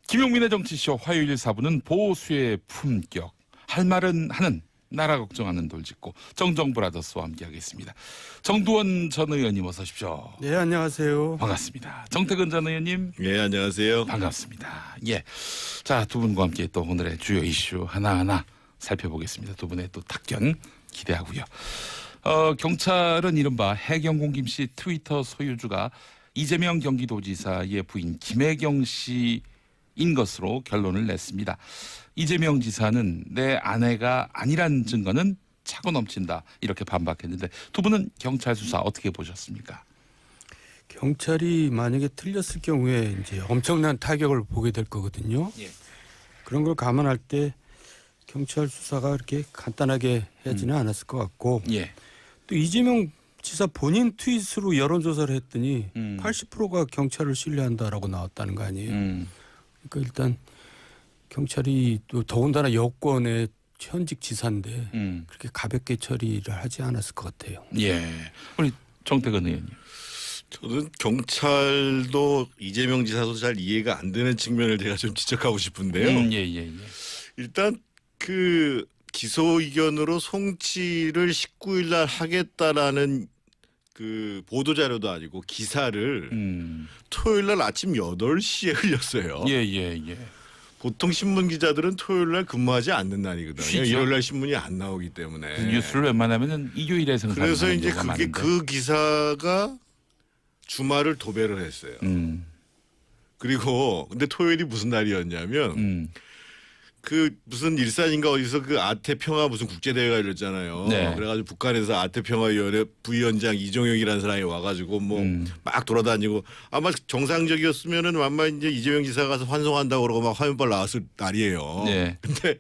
김용민의 정치쇼 화요일 4부는 보수의 품격, 할 말은 하는, 나라 걱정하는 돌직구 정정브라더스와 함께하겠습니다. 정두원 전 의원님 어서 오십시오. 네, 안녕하세요. 반갑습니다. 정태근 전 의원님. 예, 안녕하세요. 반갑습니다. 예, 자, 두 분과 함께 또 오늘의 주요 이슈 하나하나 살펴보겠습니다. 두 분의 또 답변 기대하고요. 경찰은 이른바 해경공 김씨 트위터 소유주가 이재명 경기도지사의 부인 김혜경 씨인 것으로 결론을 냈습니다. 이재명 지사는 내 아내가 아니란 증거는 차고 넘친다 이렇게 반박했는데 두 분은 경찰 수사 어떻게 보셨습니까? 경찰이 만약에 틀렸을 경우에 이제 엄청난 타격을 보게 될 거거든요. 예. 그런 걸 감안할 때 경찰 수사가 그렇게 간단하게 하지는 않았을 것 같고 예. 또 이재명 지사 본인 트윗으로 여론조사를 했더니 80%가 경찰을 신뢰한다라고 나왔다는 거 아니에요. 그러니까 일단 경찰이 또 더군다나 여권의 현직 지사인데 그렇게 가볍게 처리를 하지 않았을 것 같아요. 예. 우리 정태근 의원님. 저는 경찰도 이재명 지사도 잘 이해가 안 되는 측면을 제가 좀 지적하고 싶은데요. 예. 일단 그 기소 의견으로 송치를 19일 날 하겠다라는 그 보도 자료도 아니고 기사를 토요일 날 아침 8시에 흘렸어요. 예. 보통 신문 기자들은 토요일 날 근무하지 않는 날이거든요. 쉬죠. 일요일 날 신문이 안 나오기 때문에. 그 뉴스를 웬만하면은 일요일에 생산하는 그래서 이제 경우가 그게 많은데. 그 기사가 주말을 도배를 했어요. 그리고 근데 토요일이 무슨 날이었냐면 그 무슨 일산인가 어디서 그 아태평화 무슨 국제대회가 열렸잖아요. 네. 그래가지고 북한에서 아태평화위원회 부위원장 이종혁이라는 사람이 와가지고 뭐 막 돌아다니고 아마 정상적이었으면은 아마 이제 이재명 지사가 가서 환송한다고 그러고 막 화면발 나왔을 날이에요. 네. 근데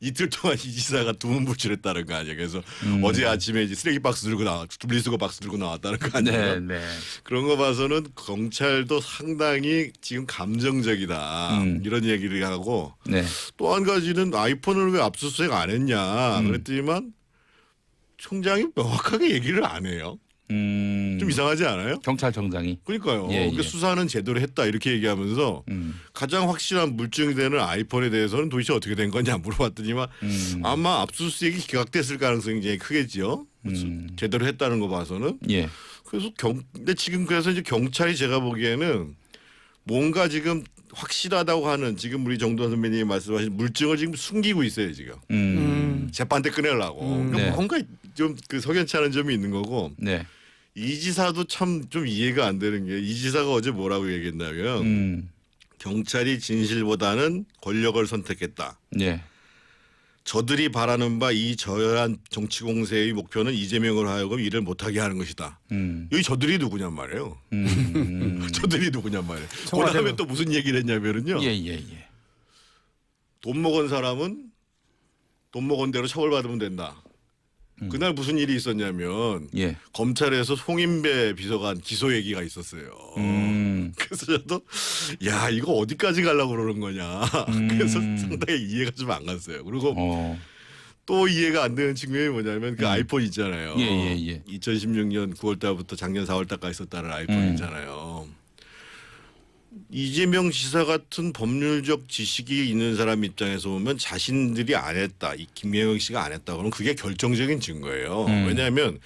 이틀 동안 이 지사가 두문불출했다는 거 아니에요. 그래서 어제 아침에 이제 쓰레기 박스 들고 분리수거 박스 들고 나왔다는 거 아니에요. 네. 그런 거 봐서는 경찰도 상당히 지금 감정적이다 이런 얘기를 하고 네. 또 한 가지는 아이폰을 왜 압수수색 안 했냐 그랬더니만 총장이 명확하게 얘기를 안 해요. 좀 이상하지 않아요? 경찰청장이. 그러니까요. 예. 그러니까 수사는 제대로 했다 이렇게 얘기하면서 가장 확실한 물증이 되는 아이폰에 대해서는 도대체 어떻게 된 거냐 물어봤더니만 아마 압수수색이 기각됐을 가능성이 굉장히 크겠지요. 제대로 했다는 거 봐서는. 예. 그래서 근데 지금 그래서 이제 경찰이 제가 보기에는 뭔가 지금 확실하다고 하는 지금 우리 정도원 선배님이 말씀하신 물증을 지금 숨기고 있어요 지금. 재판 때 꺼내려고. 그러니까 네. 뭔가 좀 그 석연치 않은 점이 있는 거고. 네. 이 지사도 참 좀 이해가 안 되는 게 이 지사가 어제 뭐라고 얘기했냐면 경찰이 진실보다는 권력을 선택했다. 네. 저들이 바라는 바 이 저열한 정치 공세의 목표는 이재명으로 하여금 일을 못하게 하는 것이다. 여기 저들이 누구냔 말이에요. 저들이 누구냔 말이에요. 그다음에 또 무슨 얘기를 했냐면요. 예. 돈 먹은 사람은 돈 먹은 대로 처벌받으면 된다. 그날 무슨 일이 있었냐면 예. 검찰에서 송인배 비서관 기소 얘기가 있었어요. 그래서 저도 야 이거 어디까지 가려고 그러는 거냐. 그래서 상당히 이해가 좀 안 갔어요. 그리고 또 이해가 안 되는 측면이 뭐냐면 그 아이폰 있잖아요. 예. 2016년 9월 달부터 작년 4월 달까지 썼다는 아이폰 있잖아요. 이재명 지사 같은 법률적 지식이 있는 사람 입장에서 보면 자신들이 안 했다. 이 김혜경 씨가 안 했다. 그러면 그게 결정적인 증거예요. 왜냐하면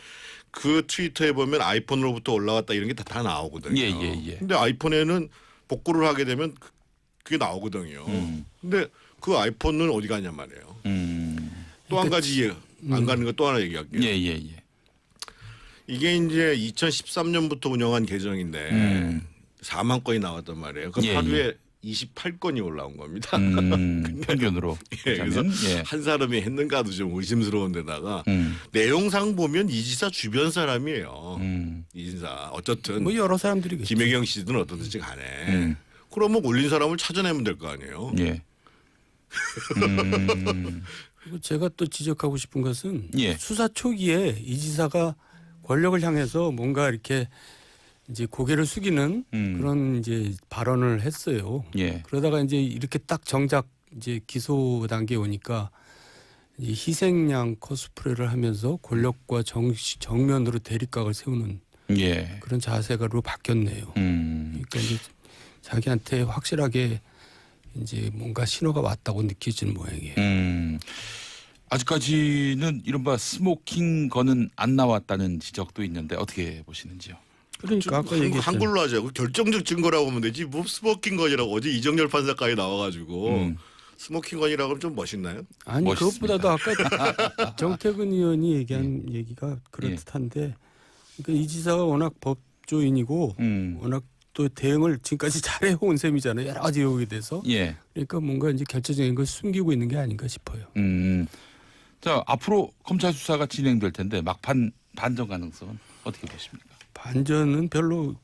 그 트위터에 보면 아이폰으로부터 올라왔다 이런 게 다 나오거든요. 예. 근데 아이폰에는 복구를 하게 되면 그게 나오거든요. 근데 그 아이폰은 어디 갔냔 말이에요. 또 한 가지 이해 안 가는 거 또 하나 얘기할게요. 예. 이게 이제 2013년부터 운영한 계정인데 4만 건이 나왔단 말이에요. 그럼 예, 하루에 28건이 올라온 겁니다. 평균으로. 예, 그래서 한 사람이 했는가도 좀 의심스러운 데다가 내용상 보면 이 지사 주변 사람이에요. 이 지사 어쨌든 뭐 여러 사람들이겠죠. 김혜경 씨든 어떻든지 간에 그러면 올린 사람을 찾아내면 될 거 아니에요. 예. 그리고 제가 또 지적하고 싶은 것은 예. 수사 초기에 이 지사가 권력을 향해서 뭔가 이렇게 이제 고개를 숙이는 그런 이제 발언을 했어요. 예. 그러다가 이제 이렇게 딱 정작 이제 기소 단계에 오니까 이 희생양 코스프레를 하면서 권력과 정면으로 대립각을 세우는 예. 그런 자세가로 바뀌었네요. 그러니까 이제 자기한테 확실하게 이제 뭔가 신호가 왔다고 느껴지는 모양이에요. 아직까지는 이른바 스모킹 건은 안 나왔다는 지적도 있는데 어떻게 보시는지요? 그러니까 아까 얘기했잖아요. 한글로 하자고 결정적 증거라고 하면 되지 뭐 스모킹 건이라고 어제 이정열 판사까지 나와가지고 스모킹 건이라고 하면 좀 멋있나요? 아니 멋있습니다. 그것보다도 아까 정태근 의원이 얘기한 얘기가 그렇듯한데 그러니까 이 지사가 워낙 법조인이고 워낙 또 대응을 지금까지 잘해온 셈이잖아요. 여러 가지 의혹에 대해서. 예. 그러니까 뭔가 이제 결정적인 걸 숨기고 있는 게 아닌가 싶어요. 자, 앞으로 검찰 수사가 진행될 텐데 막판 반전 가능성은 어떻게 보십니까? 반전은 별로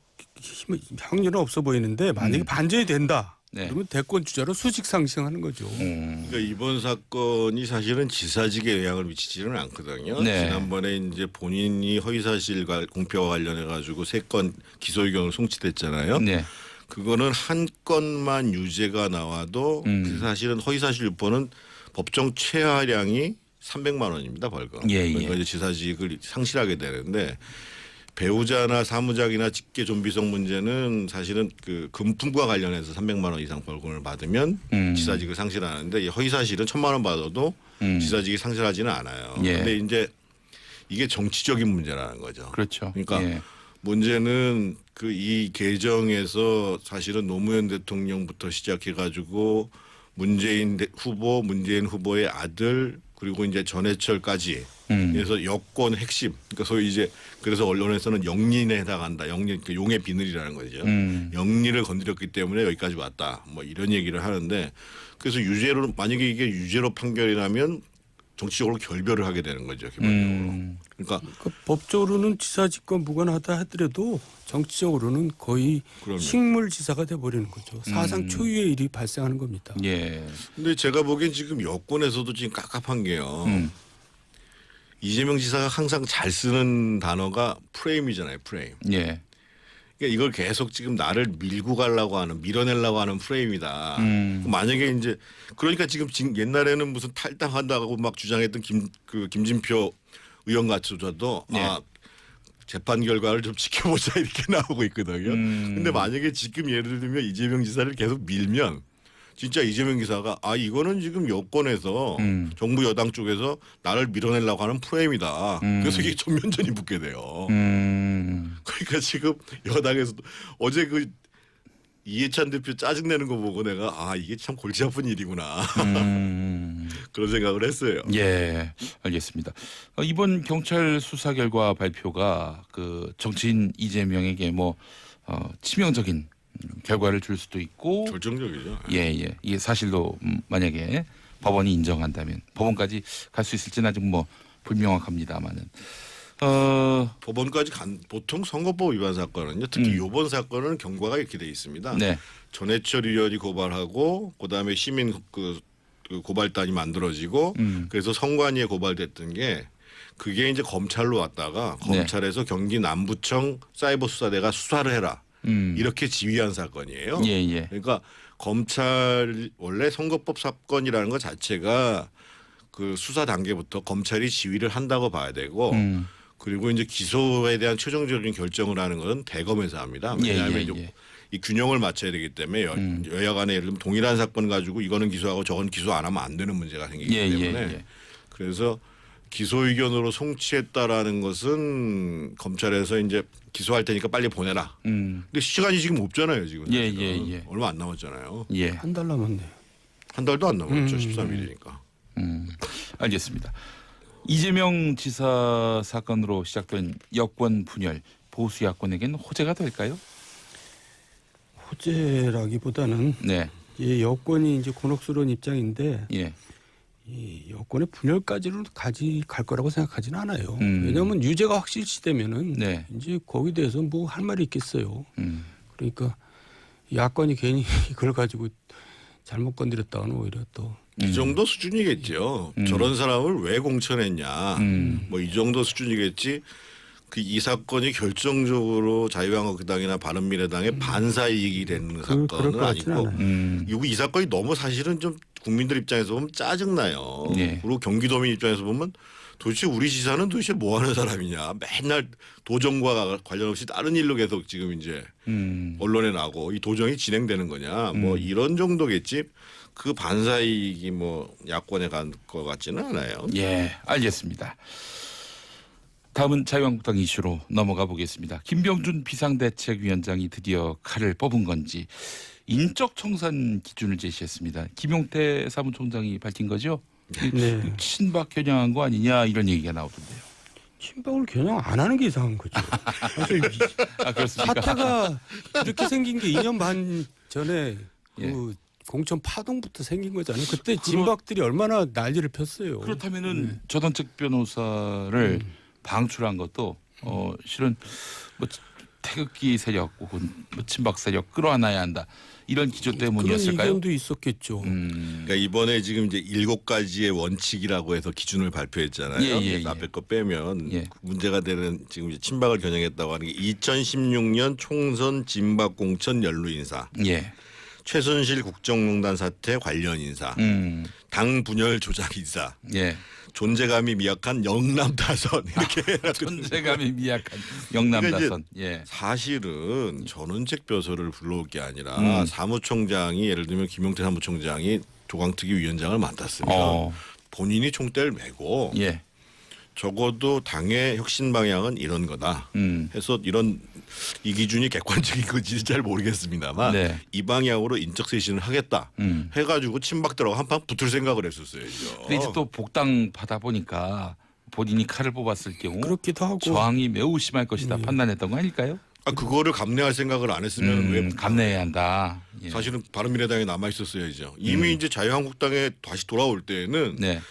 확률은 없어 보이는데 만약에 반전이 된다. 네. 그러면 대권 주자로 수직 상승하는 거죠. 그러니까 이번 사건이 사실은 지사직에 영향을 미치지는 않거든요. 네. 지난번에 이제 본인이 허위사실 공표와 관련해 가지고 3건 기소 의견을 송치됐잖아요. 네. 그거는 한 건만 유죄가 나와도 사실은 허위사실 유포는 법정 최하량이 300만 원입니다 벌금. 예, 예. 그러니까 이제 지사직을 상실하게 되는데 배우자나 사무장이나 직계 좀비성 문제는 사실은 그 금품과 관련해서 300만 원 이상 벌금을 받으면 지사직을 상실하는데 이 허위사실은 1,000만 원 받아도 지사직이 상실하지는 않아요. 그런데 예. 이제 이게 정치적인 문제라는 거죠. 그렇죠. 그러니까 예. 문제는 그 이 개정에서 사실은 노무현 대통령부터 시작해 가지고 문재인 후보, 문재인 후보의 아들 그리고 이제 전해철까지 그래서 여권 핵심 그러니까 소위 이제 그래서 언론에서는 영린에 해당한다. 영린 그 용의 비늘이라는 거죠. 영린을 건드렸기 때문에 여기까지 왔다. 뭐 이런 얘기를 하는데 그래서 유죄로 만약에 이게 유죄로 판결이 나면 정치적으로 결별을 하게 되는 거죠. 기본적으로. 그러니까 법적으로는 지사직과 무관하다 하더라도 정치적으로는 거의 그럼요. 식물지사가 돼버리는 거죠. 사상 초유의 일이 발생하는 겁니다. 예. 근데 제가 보기엔 지금 여권에서도 지금 깝깝한 게요. 이재명 지사가 항상 잘 쓰는 단어가 프레임이잖아요. 프레임. 예. 그러니까 이걸 계속 지금 나를 밀고 가려고 하는 밀어내려고 하는 프레임이다. 만약에 이제 그러니까 지금 옛날에는 무슨 탈당한다고 막 주장했던 김진표 의원 같조차도 네. 재판 결과를 좀 지켜보자 이렇게 나오고 있거든요. 근데 만약에 지금 예를 들면 이재명 지사를 계속 밀면 진짜 이재명 지사가 이거는 지금 여권에서 정부 여당 쪽에서 나를 밀어내려고 하는 프레임이다. 그래서 이게 전면전이 붙게 돼요. 그러니까 지금 여당에서도 어제 그 이해찬 대표 짜증내는 거 보고 내가 이게 참 골치 아픈 일이구나 그런 생각을 했어요. 예, 알겠습니다. 이번 경찰 수사 결과 발표가 그 정치인 이재명에게 뭐 치명적인 결과를 줄 수도 있고 결정적이죠. 예. 이게 사실로 만약에 법원이 인정한다면 법원까지 갈 수 있을지는 아직 뭐 불명확합니다만은 법원까지 보통 선거법 위반 사건은요. 특히 이번 사건은 경과가 이렇게 돼 있습니다. 네. 전해철 의원이 고발하고 그다음에 시민 그 고발단이 만들어지고 그래서 선관위에 고발됐던 게 그게 이제 검찰로 왔다가 검찰에서 경기 남부청 사이버수사대가 수사를 해라. 이렇게 지휘한 사건이에요. 예. 그러니까 검찰 원래 선거법 사건이라는 것 자체가 그 수사 단계부터 검찰이 지휘를 한다고 봐야 되고 그리고 이제 기소에 대한 최종적인 결정을 하는 것은 대검에서 합니다. 왜냐하면 이 균형을 맞춰야 되기 때문에 여야 간에 예를 들면 동일한 사건 가지고 이거는 기소하고 저건 기소 안 하면 안 되는 문제가 생기기 때문에 그래서 기소 의견으로 송치했다라는 것은 검찰에서 이제 기소할 테니까 빨리 보내라. 근데 시간이 지금 없잖아요. 지금. 예. 얼마 안 남았잖아요. 예. 한 달 남았네요. 한 달도 안 남았죠. 13일이니까. 알겠습니다. 이재명 지사 사건으로 시작된 여권 분열 보수 야권에게는 호재가 될까요? 호재라기보다는 네. 이 여권이 이제 곤혹스러운 입장인데 예. 이 여권의 분열까지는 갈 거라고 생각하지는 않아요. 왜냐하면 유죄가 확실시되면은 네. 이제 거기에 대해서 뭐 할 말이 있겠어요. 그러니까 야권이 괜히 이걸 가지고 잘못 건드렸다가는 오히려 또 이 정도 수준이겠죠. 저런 사람을 왜 공천했냐. 뭐 이 정도 수준이겠지. 이 사건이 결정적으로 자유한국당이나 바른미래당의 반사 이익이 되는 사건은 아니고 이 사건이 너무 사실은 좀 국민들 입장에서 보면 짜증나요. 네. 그리고 경기도민 입장에서 보면 도대체 우리 지사는 도대체 뭐 하는 사람이냐. 맨날 도정과 관련 없이 다른 일로 계속 지금 이제 언론에 나고 이 도정이 진행되는 거냐. 뭐 이런 정도겠지. 그 반사이익이 뭐 야권에 간 것 같지는 않아요. 예, 알겠습니다. 다음은 자유한국당 이슈로 넘어가 보겠습니다. 김병준 비상대책위원장이 드디어 칼을 뽑은 건지 인적 청산 기준을 제시했습니다. 김용태 사무총장이 밝힌 거죠? 네. 친박 겨냥한 거 아니냐 이런 얘기가 나오던데요. 친박을 겨냥 안 하는 게 이상한 거죠. 사실 아 그렇습니까? 사태가 이렇게 생긴 게 2년 반 전에 예. 그 공천 파동부터 생긴 거잖아요. 그때 진박들이 얼마나 난리를 폈어요. 그렇다면은 전원책 변호사를 방출한 것도 실은 뭐 태극기 세력 혹은 뭐 친박 세력 끌어안아야 한다 이런 기조 그런 때문이었을까요? 의견도 있었겠죠. 그러니까 이번에 지금 이제 7가지의 원칙이라고 해서 기준을 발표했잖아요. 예, 예, 그래서 예. 앞에 거 빼면 예. 문제가 되는 지금 이제 친박을 겨냥했다고 하는 게 2016년 총선 진박 공천 연루 인사, 예. 최순실 국정농단 사태 관련 인사, 당 분열 조작 인사, 예. 존재감이 미약한 영남 다선 이렇게 해가지고 존재감이 미약한 영남다선. 예. 사실은 전원책 벼슬을 불러올 게 아니라 사무총장이 예를 들면 김용태 사무총장이 조강특위 위원장을 맡았으면 본인이 총대를 메고 예. 적어도 당의 혁신 방향은 이런 거다 해서 이런 이 기준이 객관적인 건지 잘 모르겠습니다만 네. 이 방향으로 인적 쇄신을 하겠다 해가지고 친박들하고 한판 붙을 생각을 했었어요. 근데 이제 또 복당 받아 보니까 본인이 칼을 뽑았을 경우 그렇기도 하고 저항이 매우 심할 것이다 판단했던 거 아닐까요? 그거를 감내할 생각을 안 했으면 왜 감내해야 한다. 예. 사실은 바른미래당에 남아 있었어야죠. 이미 이제 자유한국당에 다시 돌아올 때는 네.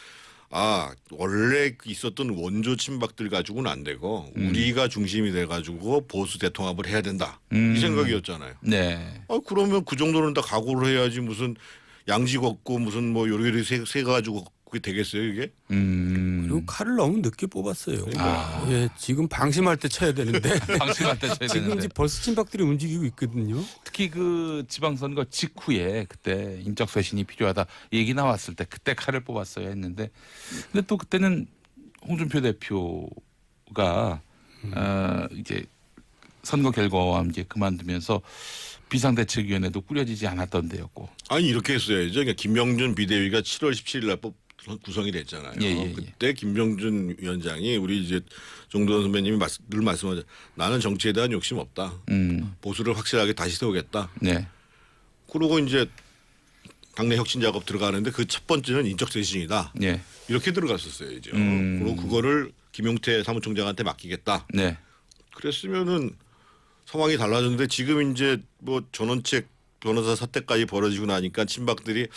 원래 있었던 원조 친박들 가지고는 안 되고 우리가 중심이 돼가지고 보수 대통합을 해야 된다 이 생각이었잖아요. 네. 그러면 그 정도는 다 각오를 해야지 무슨 양지 걷고 무슨 뭐 요리요리 세 가지고 그게 되겠어요 이게? 그리고 칼을 너무 늦게 뽑았어요. 예, 지금 방심할 때 쳐야 되는데 방심할 때 쳐야 지금 되는데. 이제 벌써 친박들이 움직이고 있거든요. 특히 그 지방선거 직후에 그때 인적 쇄신이 필요하다 얘기 나왔을 때 그때 칼을 뽑았어야 했는데 근데 또 그때는 홍준표 대표가 이제 선거 결과와 함께 그만두면서 비상대책위원회도 꾸려지지 않았던 데였고. 아니 이렇게 했어야죠. 그러니까 김병준 비대위가 7월 17일 날 구성이 됐잖아요. 예. 그때 김병준 위원장이 우리 이제 정도원 선배님이 늘 말씀하죠. 나는 정치에 대한 욕심 없다. 보수를 확실하게 다시 세우겠다. 네. 그러고 이제 당내 혁신 작업 들어가는데 그 첫 번째는 인적 쇄신이다. 네. 이렇게 들어갔었어야죠. 그리고 그거를 김용태 사무총장한테 맡기겠다. 네. 그랬으면은 상황이 달라졌는데 지금 이제 뭐 전원책 변호사 사태까지 벌어지고 나니까 친박들이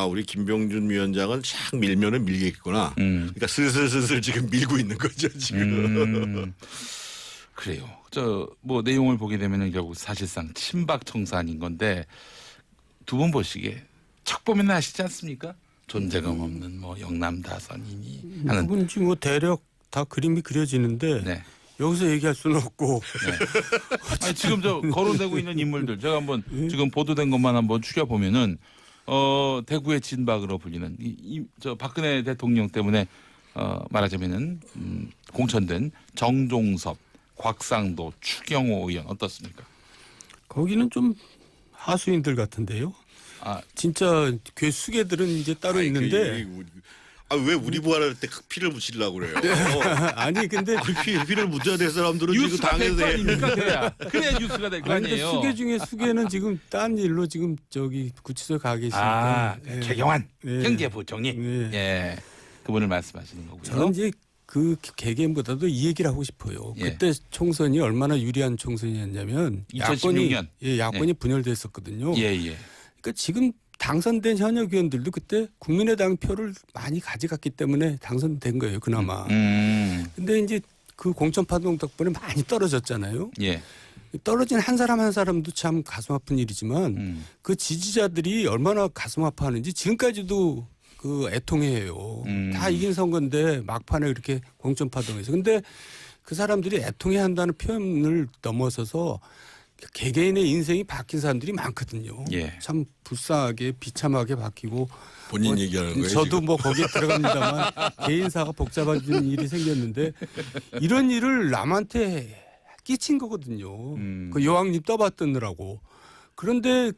우리 김병준 위원장은 쫙 밀면은 밀겠구나. 그러니까 슬슬 지금 밀고 있는 거죠 지금. 그래요. 저 뭐 내용을 보게 되면은 결국 사실상 친박 청산인 건데 두 분 보시기에 척 보면 아시지 않습니까? 존재감 없는 뭐 영남 다선이니 하는. 그분 지금 뭐 대략 다 그림이 그려지는데 네. 여기서 얘기할 수는 없고 아니, 지금 저 거론되고 있는 인물들 제가 한번 지금 보도된 것만 한번 추려 보면은 대구의 진박으로 불리는 저 박근혜 대통령 때문에 말하자면은 공천된 정종섭, 곽상도, 추경호 의원 어떻습니까? 거기는 좀 하수인들 같은데요. 진짜 괴수개들은 이제 따로 있는데 왜 우리 부활할 때 피를 묻히려고 그래요? 아니 근데 피를 묻혀야 될 사람들은 지금 뉴스가 될 당에서 거 아닙니까? 그래야 뉴스가 될 거 아니 근데 아니에요. 수계 중에 수계는 지금 딴 일로 지금 저기 구치소에 가 계시니까 최경환 예. 경제부총리 예. 예. 그분을 말씀하시는 거고요. 저는 이제 그 개개인보다도 이 얘기를 하고 싶어요. 예. 그때 총선이 얼마나 유리한 총선이었냐면 2016년. 야권이 분열됐었거든요. 예. 그러니까 지금 당선된 현역 의원들도 그때 국민의당 표를 많이 가져갔기 때문에 당선된 거예요. 그나마. 근데 이제 그 공천 파동 덕분에 많이 떨어졌잖아요. 예. 떨어진 한 사람 한 사람도 참 가슴 아픈 일이지만 그 지지자들이 얼마나 가슴 아파하는지 지금까지도 그 애통해해요. 다 이긴 선거인데 막판에 이렇게 공천 파동해서. 근데 그 사람들이 애통해 한다는 표현을 넘어서서 개개인의 인생이 바뀐 사람들이 많거든요. 예. 참 불쌍하게 비참하게 바뀌고 본인 얘기하는 거예요. 저도 지금? 뭐 거기에 들어갑니다만 개인사가 복잡해지는 일이 생겼는데 이런 일을 남한테 끼친 거거든요. 그 여왕님 떠받드느라고. 그런데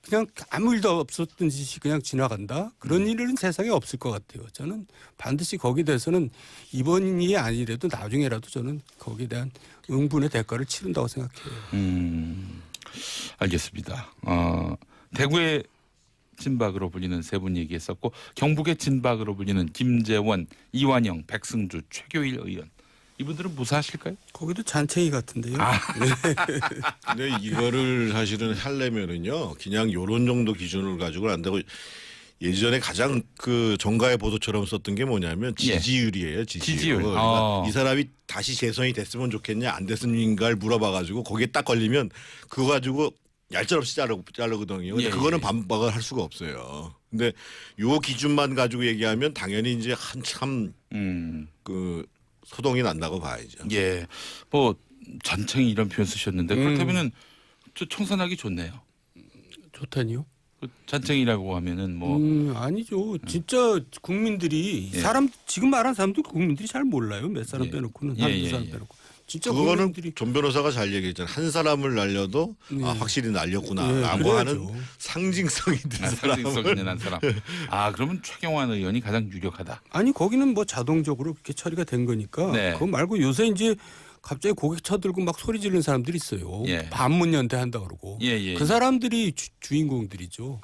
그냥 아무 일도 없었던 짓이 그냥 지나간다. 그런 일은 세상에 없을 것 같아요. 저는 반드시 거기에 대해서는 이번이 아니라도 나중에라도 저는 거기에 대한 응분의 대가를 치른다고 생각해요. 알겠습니다. 대구의 진박으로 불리는 세 분 얘기했었고 경북의 진박으로 불리는 김재원, 이완영, 백승주, 최교일 의원 이분들은 무사하실까요? 거기도 잔챙이 같은데요. 근데 이거를 사실은 하려면은요, 그냥 요런 정도 기준을 가지고는 안 되고 예전에 가장 그 정가의 보도처럼 썼던 게 뭐냐면 지지율이에요. 지지율. 그러니까 이 사람이 다시 재선이 됐으면 좋겠냐 안 됐습니까를 물어봐가지고 거기에 딱 걸리면 그거 가지고 얄짤없이 자르거든요. 근데 그거는 반박을 할 수가 없어요. 근데 요 기준만 가지고 얘기하면 당연히 이제 한참 그 소동이 난다고 봐야죠. 예, 뭐 잔챙이 이런 표현 쓰셨는데 그렇다면은 저 청산하기 좋네요. 좋다니요? 그 잔챙이라고 하면은 뭐 아니죠. 진짜 국민들이 사람 지금 말한 사람들 국민들이 잘 몰라요. 몇 사람 빼놓고는 한두 사람 빼놓고. 진짜 그거는 국민들이 전 변호사가 잘 얘기했잖아요. 한 사람을 날려도 아, 확실히 날렸구나라고 하는 상징성이 있는 상징성 사람을. 있는 한 사람. 그러면 최경환 의원이 가장 유력하다. 아니 거기는 뭐 자동적으로 그렇게 처리가 된 거니까. 네. 그거 말고 요새 이제 갑자기 고개 쳐들고 막 소리 지르는 사람들이 있어요. 예. 반문연대 한다 그러고. 예. 그 사람들이 주인공들이죠.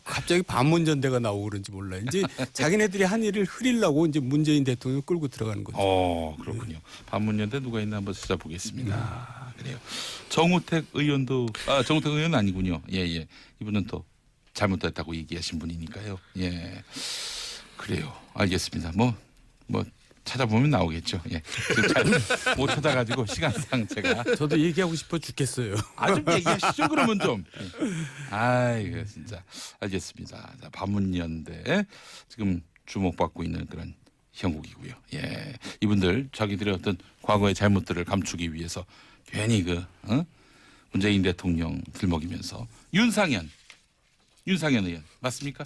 갑자기 반문전대가 나오고 그런지 몰라요. 이제 자기네들이 한 일을 흐리려고 이제 문재인 대통령 끌고 들어가는 거죠. 그렇군요. 반문연대 누가 있나 한번 찾아보겠습니다. 그래요. 정우택 의원도 정우택 의원 아니군요. 예. 이분은 또 잘못됐다고 얘기하신 분이니까요. 예. 그래요. 알겠습니다. 뭐 찾아보면 나오겠죠. 예. 지금 잘 못 찾아가지고 시간상 제가 저도 얘기하고 싶어 죽겠어요. 좀 얘기하시죠 그러면 좀. 아이고 진짜 알겠습니다. 자, 반문연대 지금 주목받고 있는 그런 형국이고요. 예, 이분들 자기들의 어떤 과거의 잘못들을 감추기 위해서 괜히 문재인 대통령 들먹이면서 윤상현 의원 맞습니까?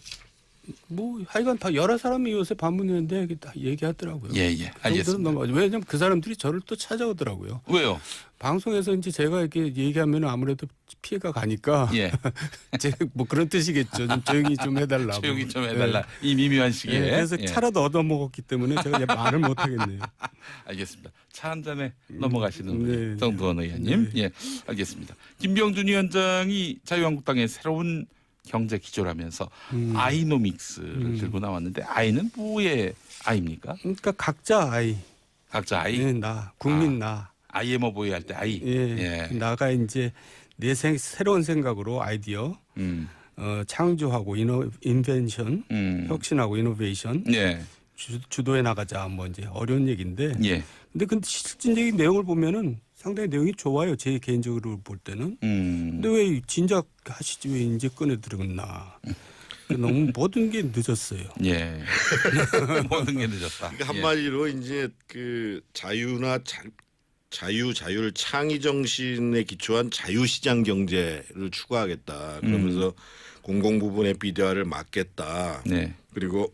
뭐 하여간 다 여러 사람이 요새 반문연대 다 얘기하더라고요. 예. 알겠습니다. 왜냐면 그 사람들이 저를 또 찾아오더라고요. 왜요? 방송에서 이제 제가 이렇게 얘기하면 아무래도 피해가 가니까 예. 제가 뭐 그런 뜻이겠죠. 좀 조용히 좀 해달라고. 조용히 좀 해달라. 이 미묘한 시기에. 그래서 예. 차라도 얻어먹었기 때문에 제가 이제 말을 못하겠네요. 알겠습니다. 차 한 잔에 넘어가시는 네. 정두원 의원님. 예, 알겠습니다. 김병준 위원장이 자유한국당의 새로운 경제 기조라면서 아이노믹스를 들고 나왔는데 아이는 뭐의 아이입니까? 그러니까 각자 아이. 각자 아이. 네, 나 국민 나. IMO 보이 할 때 아이. 예. 나가 이제 내 새로운 생각으로 아이디어 창조하고 인벤션 혁신하고 이노베이션 예. 주도해 나가자 뭐 이제 어려운 얘기인데. 예. 근데 그 실질적인 내용을 보면은 상당히 내용이 좋아요. 제 개인적으로 볼 때는. 근데 왜 진작 하시지 왜 이제 꺼내 들었나. 너무 모든 게 늦었어요. 예. 모든 게 늦었다. 그러니까 한마디로 이제 그 자율 창의 정신에 기초한 자유시장 경제를 추구하겠다. 그러면서 공공 부분의 비대화를 막겠다. 네. 그리고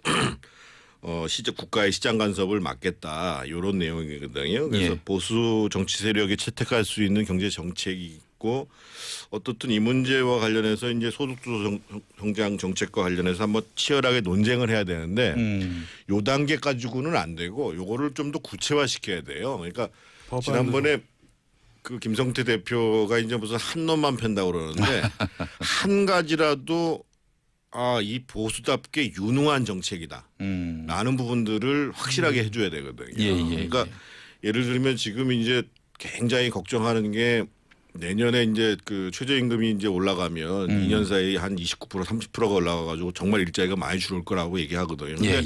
국가의 시장 간섭을 막겠다. 이런 내용이거든요. 그래서 보수 정치 세력이 채택할 수 있는 경제 정책이 있고 어떻든 이 문제와 관련해서 이제 소득주도 성장 정책과 관련해서 한번 치열하게 논쟁을 해야 되는데 요 단계 가지고는 안 되고 요거를 좀 더 구체화시켜야 돼요. 그러니까 지난번에 그 김성태 대표가 이제 무슨 한 놈만 편다고 그러는데 한 가지라도 이 보수답게 유능한 정책이다. 라는 부분들을 확실하게 해줘야 되거든요. 그러니까 예를 들면 지금 이제 굉장히 걱정하는 게 내년에 이제 그 최저임금이 이제 올라가면 2년 사이에 한 29% 30%가 올라가가지고 정말 일자리가 많이 줄을 거라고 얘기하거든요. 근데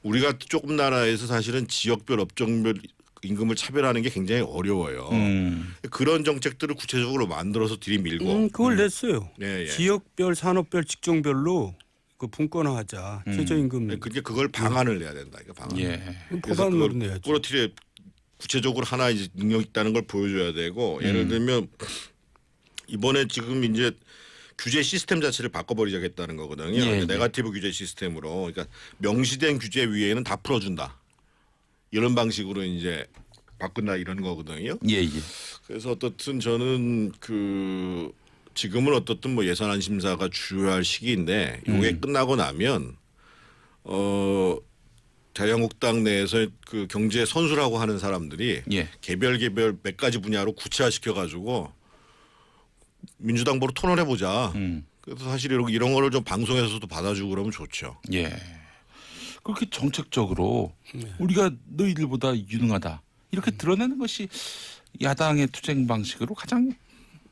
우리가 조금 나라에서 사실은 지역별 업종별 임금을 차별하는 게 굉장히 어려워요. 그런 정책들을 구체적으로 만들어서 들이밀고 그걸 냈어요. 예. 지역별, 산업별, 직종별로 그 분권화하자. 최저임금. 그러니까 그걸 방안을 내야 된다. 이거 방안. 예. 그래서 법안으로 그걸 내야죠. 부러뜨려 구체적으로 하나 이제 능력 있다는 걸 보여줘야 되고 예를 들면 이번에 지금 이제 규제 시스템 자체를 바꿔버리자겠다는 거거든요. 예, 예. 네거티브 규제 시스템으로 그러니까 명시된 규제 위에는 다 풀어준다. 이런 방식으로 이제 바꾼다 이런 거거든요. 예, 예. 그래서 어떻든 저는 그 지금은 어떻든 뭐 예산안 심사가 주요할 시기인데 이게 끝나고 나면 자유한국당 내에서 그 경제 선수라고 하는 사람들이 예. 개별 몇 가지 분야로 구체화시켜 가지고 민주당 보러 토론해 보자. 그래서 사실 이런 거를 좀 방송에서도 받아주고 그러면 좋죠. 예. 그렇게 정책적으로 우리가 너희들보다 유능하다 이렇게 드러내는 것이 야당의 투쟁 방식으로 가장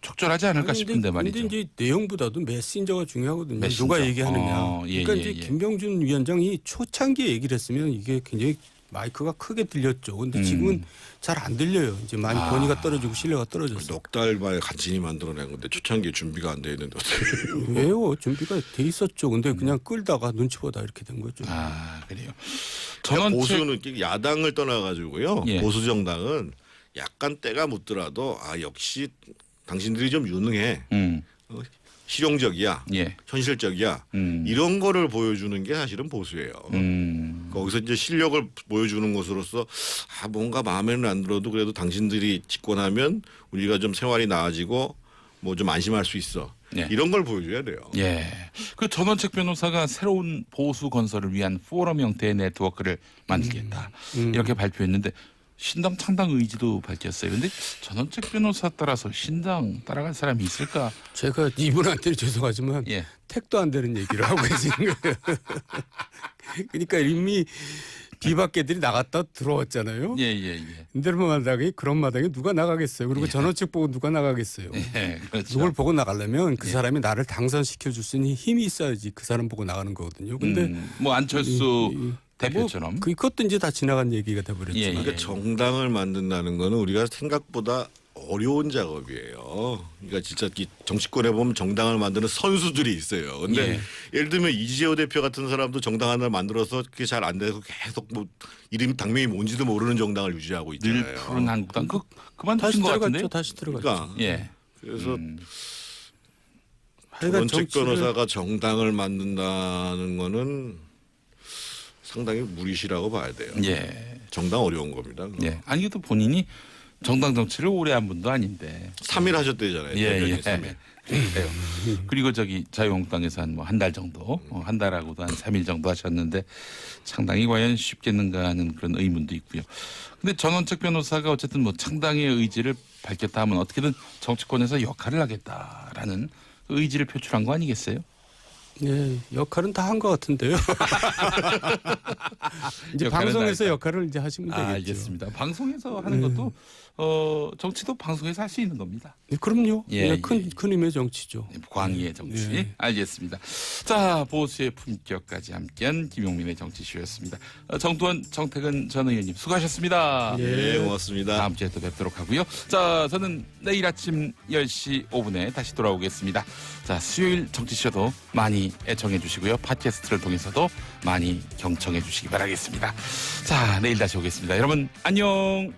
적절하지 않을까 싶은데 말이죠. 근데 이제 내용보다도 메신저가 중요하거든요. 메신저. 누가 얘기하느냐. 예, 그러니까 예, 이제 예. 김병준 위원장이 초창기에 얘기를 했으면 이게 굉장히 마이크가 크게 들렸죠. 근데 지금은 잘 안 들려요. 이제 많이 권위가 떨어지고 신뢰가 떨어졌어요. 넉 달 만에 간신히 만들어낸 건데 초창기에 준비가 안 돼 있는데 어떻게? 왜요? 준비가 돼 있었죠. 근데 그냥 끌다가 눈치 보다 이렇게 된 거죠. 아 그래요. 그러니까 전원책 보수는 야당을 떠나가지고요. 예. 보수 정당은 약간 때가 묻더라도 아 역시 당신들이 좀 유능해, 실용적이야, 예. 현실적이야 이런 거를 보여주는 게 사실은 보수예요. 거기서 이제 실력을 보여주는 것으로서 아 뭔가 마음에는 안 들어도 그래도 당신들이 집권하면 우리가 좀 생활이 나아지고 뭐 좀 안심할 수 있어. 예. 이런 걸 보여줘야 돼요. 예. 그 전원책 변호사가 새로운 보수 건설을 위한 포럼 형태의 네트워크를 만들겠다 이렇게 발표했는데 신당 창당 의지도 밝혔어요. 그런데 전원책 변호사 따라서 신당 따라갈 사람이 있을까? 제가 이분한테 죄송하지만 예. 택도 안 되는 얘기를 하고 계신 거예요. 그러니까 이미 비박계들이 나갔다 들어왔잖아요. 예, 예, 예. 인대로 마당에 그런 마당에 누가 나가겠어요. 그리고 전원책 보고 누가 나가겠어요. 예, 그렇죠. 누굴 보고 나가려면 그 사람이 나를 당선시켜 줄 수 있는 힘이 있어야지 그 사람 보고 나가는 거거든요. 근데 뭐 안철수 대표처럼. 그것도 이제 다 지나간 얘기가 돼버렸지만. 예, 예. 그러니까 정당을 만든다는 거는 우리가 생각보다 어려운 작업이에요. 그러니까 진짜 이 정치권에 보면 정당을 만드는 선수들이 있어요. 근데 예. 예를 들면 이재호 대표 같은 사람도 정당 하나 만들어서 그게 잘 안 돼서 계속 뭐 이름 당명이 뭔지도 모르는 정당을 유지하고 늘 있잖아요. 푸른 한국당 그만두신 다시 것 같은데. 들어갔죠. 다시 들어갔죠. 그러니까 예. 그래서 하여간 전원책 정치를- 변호사가 정당을 만든다는 거는 상당히 무리시라고 봐야 돼요. 예. 정당 어려운 겁니다. 예. 아니 그래도 본인이 정당 정치를 오래 한 분도 아닌데. 3일 하셨대잖아요. 예, 대변인 예. 3일. 그러니까요. 그리고 저기 자유한국당에서 한 뭐 한 달 정도, 한 달하고도 한 3일 정도 하셨는데 상당히 과연 쉽겠는가 하는 그런 의문도 있고요. 근데 전원책 변호사가 어쨌든 뭐 창당의 의지를 밝혔다 하면 어떻게든 정치권에서 역할을 하겠다라는 의지를 표출한 거 아니겠어요? 예, 역할은 다 한 것 같은데요. 이제 역할은 방송에서 다 역할을 이제 하시면 되겠죠. 알겠습니다. 방송에서 하는 것도 정치도 방송에서 할 수 있는 겁니다. 네, 그럼요. 예, 예, 큰 예. 큰 힘의 정치죠. 광의의 정치. 예. 알겠습니다. 자, 보수의 품격까지 함께한 김용민의 정치쇼였습니다. 정두원, 정태근 전 의원님 수고하셨습니다. 예, 고맙습니다. 다음 주에 또 뵙도록 하고요. 자, 저는 내일 아침 10시 5분에 다시 돌아오겠습니다. 자, 수요일 정치쇼도 많이 애청해 주시고요. 팟캐스트를 통해서도 많이 경청해 주시기 바라겠습니다. 자, 내일 다시 오겠습니다. 여러분 안녕.